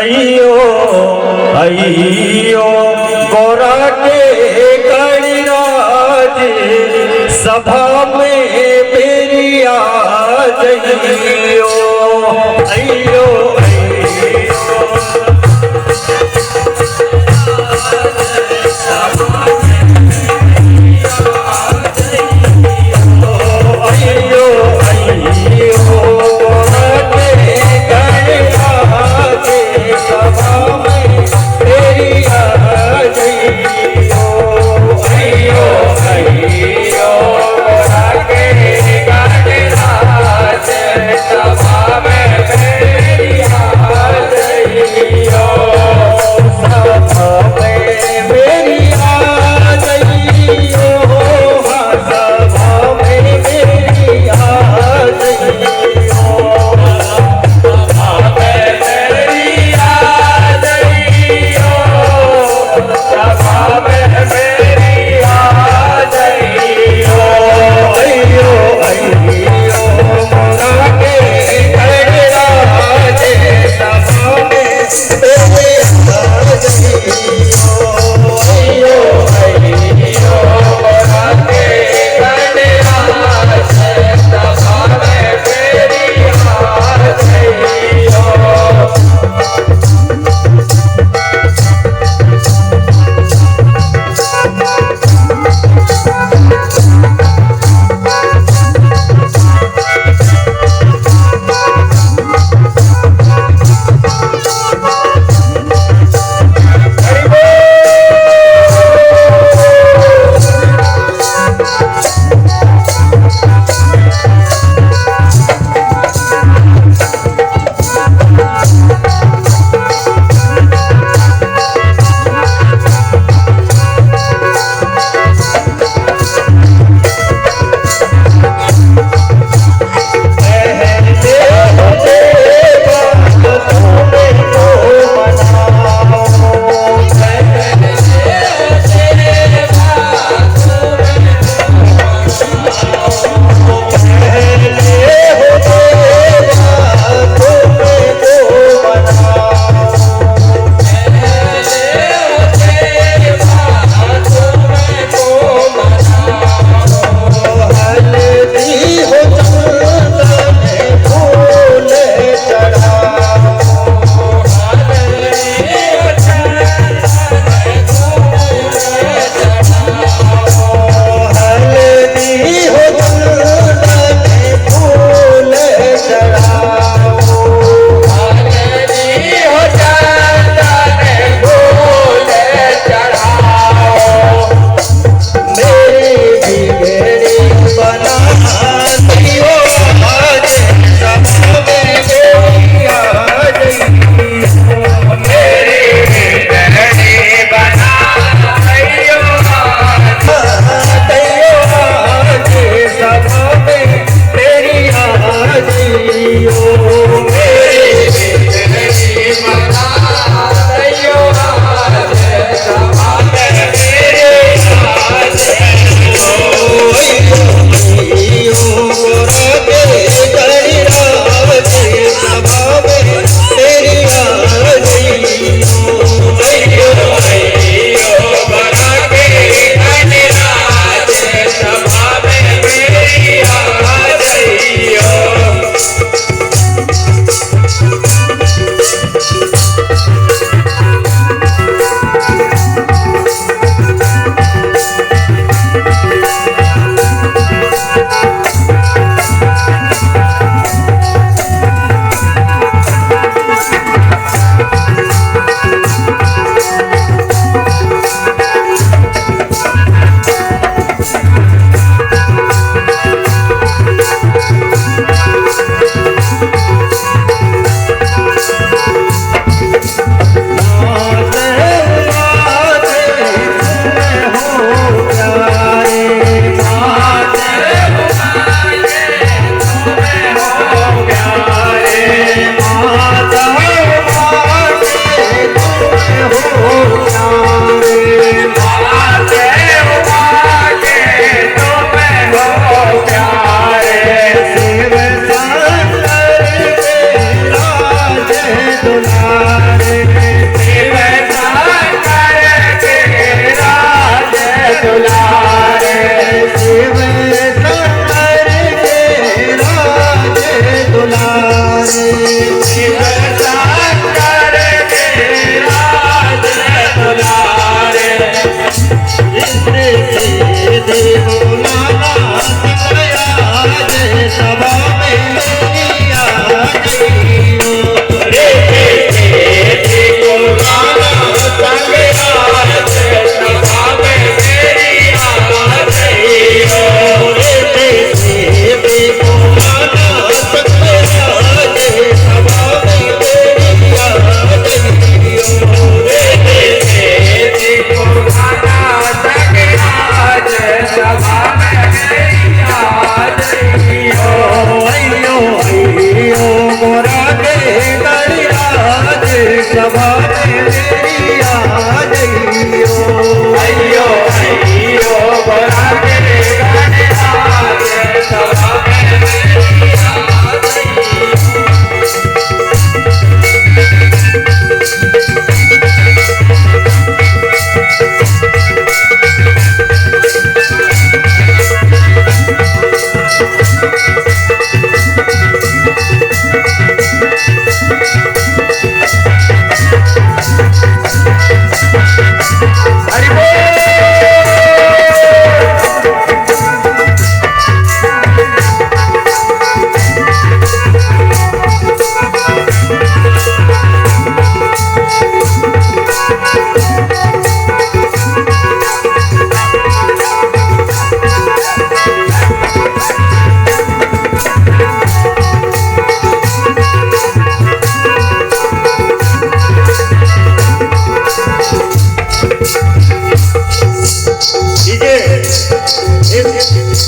अयो अयो गोरा के गणराज सभा में मेरी आ जइयो अयो सभा में मेरी आ जइयो। अयो अयो गोरा के गाने आगे सभा में मेरी आ जइयो।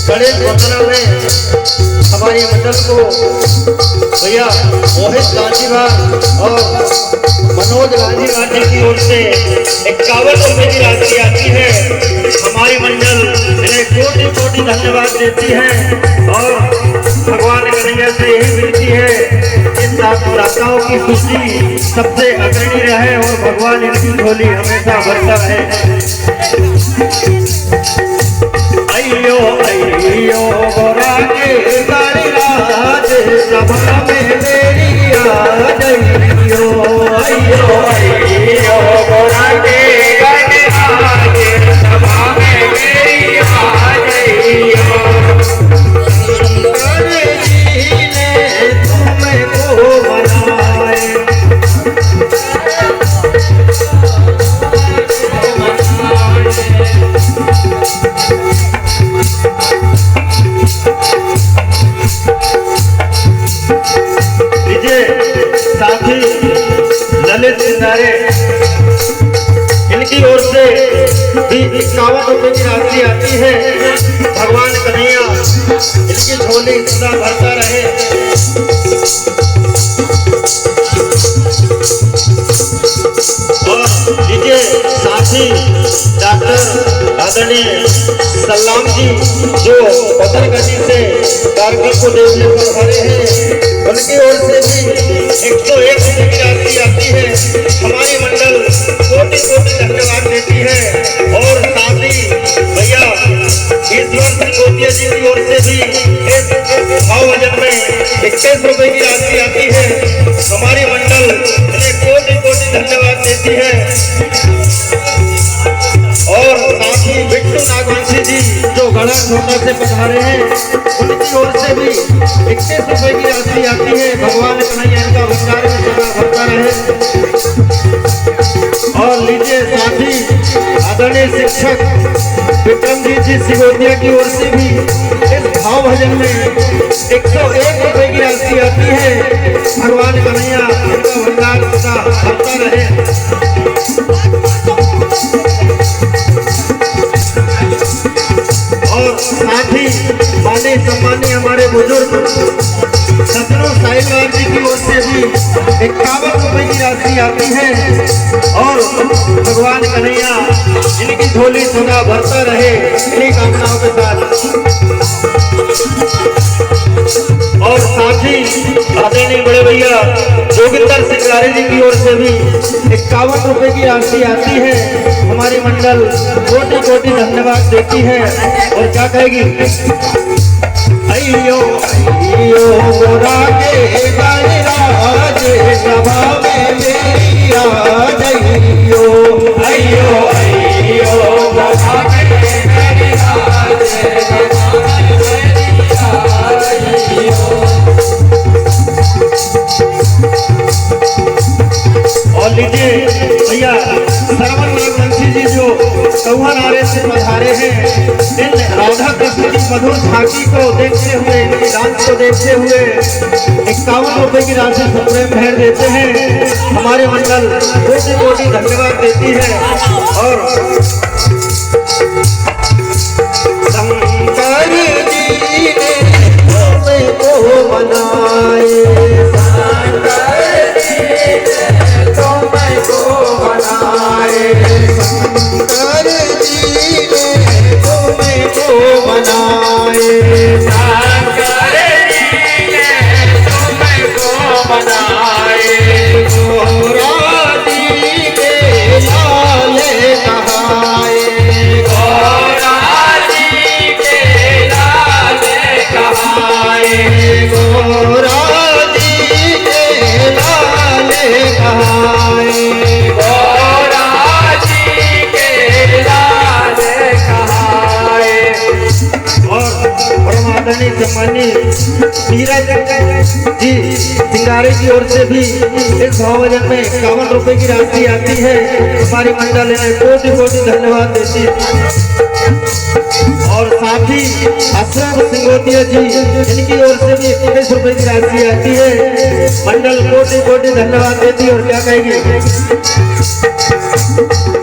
बड़े वतन में हमारी मंडल को भैया मोहित गांधी और मनोज गांधी की ओर से 51 रुपए की राशि आती है। हमारी मंडल इन्हें कोटि कोटि धन्यवाद देती है और भगवान कन्हैया से यही विनती है कि दाताओं की खुशी सबसे अग्रणी रहे और भगवान इनकी झोली हमेशा भरता रहे। अयो अयो गोरा के गाने आगे सभा में मेरी आ जइयो। अयो अयो गोरा के गाने आगे सभा में मेरी आ जइयो। शंकर जी ने तुमको बनाए साथी ललित सिंधारे इनकी ओर से भी 51 रुपए की राशि आती है। भगवान कन्हैया इनकी झोली सदा भरता रहे। और लीजिए साथी डॉक्टर आदरणीय सलाम जी जो पत्थरगढ़ी से कारगिल को देखने पर भरे हैं, उनकी ओर से भी 101 रुपए की राशि आती है। हमारी मंडल कोटि कोटि धन्यवाद देती है। और साथ ही भैया ईश्वर सिंह जी की ओर से भी भाव वजन में 21 रुपए की राशि आती है। हमारी मंडल इन्हें कोटि कोटि धन्यवाद देती है। और साथ ही बिट्टू नागवंशी जी जो गढ़ा छोटा से पधारे हैं, उनकी ओर से भी 21 रुपए की राशि आती है। भगवान कन्हैया इनका भंडार में सदा भरता रहे। और लीजिए साथी आदरणीय शिक्षक विक्रमजीत जी सिगोदिया की ओर से भी इस भाव भजन में 101 रुपए की राशि आती है। भगवान कन्हैया इनका भंडार सदा भरता रहे। और साथ ही माने सम्मानी हमारे बुजुर्ग सतनू साहिल जी की ओर से भी 51 रुपए की राशि आती है। और भगवान कन्हैया इनकी झोली सदा भरता रहे, इन्हीं कामनाओं के साथ। और साथ ही आदरणीय बड़े भैया जोगिंदर सिंगारे जी की ओर से भी 51 रुपए की राशि आती है। हमारी मंडल कोटि कोटि धन्यवाद देती है। और क्या कहेगी? अयो अयो गोरा के गाने आगे सभा में मेरी आ जइयो। अयो अयो गोरा के गाने आगे सभा में मेरी आ जइयो। और लीजिए भैया श्रवण नागवंशी जी जो कौआ नारे से पधारे हैं, इन राधा कृष्ण की मधुर झांकी को देखते हुए, इनकी डांस को देखते हुए 51 रुपए की राशि सुप्रीम भेंट देते हैं। हमारे मंडल कोटि कोटि धन्यवाद देती है। और शंकर जी ने तुमको बनाए, शंकर जी ने तुमको आदरणीय सम्मानित मीरा जी सिंगारे की ओर से भी इस भावभजन में 51 रुपए की राशि आती है। हमारी मंडल इन्हें कोटि कोटि धन्यवाद देती है। और साथ ही अशोक सिंगोटिया जी इनकी ओर से भी 21 रुपए की राशि आती है। मंडल कोटि कोटि धन्यवाद देती है। और क्या कहेगी?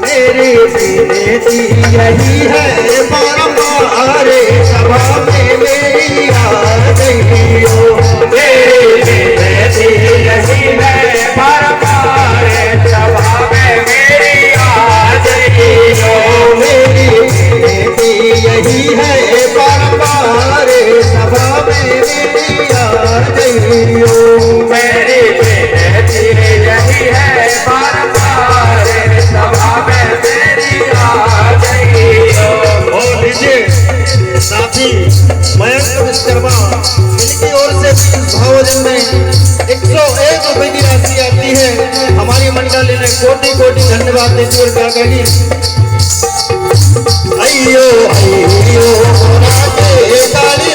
मेरी बेटी यही है बारंबार सभा में मेरी आ गई हो। मेरी बेटी यही है बारंबार सभा में मेरी आ गई हो। मेरी बेटी यही है बारंबार सभा में मेरी आ गई हो। मेरी बेटी यही है बारंबार सभा में मेरी आ गई हो। और लीजिए साथी मयंक विश्वकर्मा इनकी ओर से भावभजन में 101 रुपए की राशि आती है। हमारी मंडल इन्हें कोटि कोटि धन्यवाद देती है। और क्या कहेगी? अयो अयो राधे काली